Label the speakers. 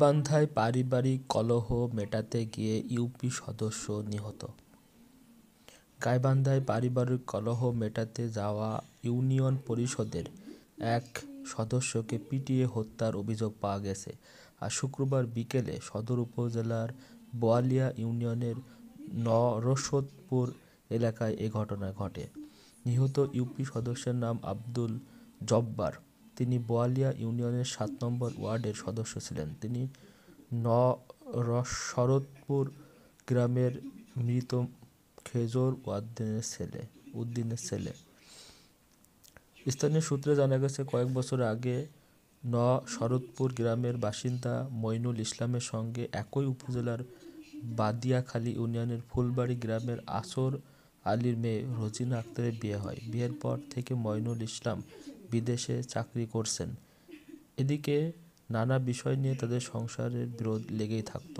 Speaker 1: গাইবান্ধায় পারিবারিক কলহ মেটাতে গিয়ে ইউপি সদস্য নিহত। গাইবান্ধায় পারিবারিক কলহ মেটাতে যাওয়া ইউনিয়ন পরিষদের এক সদস্যকে পিটিয়ে হত্যার অভিযোগ পাওয়া গেছে। আর শুক্রবার বিকেলে সদর উপজেলার বোয়ালিয়া ইউনিয়নের নরসদপুর এলাকায় এ ঘটনা ঘটে। নিহত ইউপি সদস্যের নাম আব্দুল জব্বার। তিনি বোয়ালিয়া ইউনিয়নের ৭ নম্বর ওয়ার্ডের সদস্য ছিলেন। তিনি নরসদপুর গ্রামের মৃত খেজর উদ্দিনের ছেলে। স্থানীয় সূত্রে জানা গেছে, কয়েক বছর আগে নরসদপুর গ্রামের বাসিন্দা মইনুল ইসলামের সঙ্গে একই উপজেলার বাদিয়াখালী ইউনিয়নের ফুলবাড়ি গ্রামের আসর আলীর মেয়ে রোজিনা আক্তারের বিয়ে হয়। বিয়ের পর থেকে মইনুল ইসলাম বিদেশে চাকরি করছেন। এদিকে নানা বিষয় নিয়ে তাদের সংসারের বিরোধ লেগেই থাকত।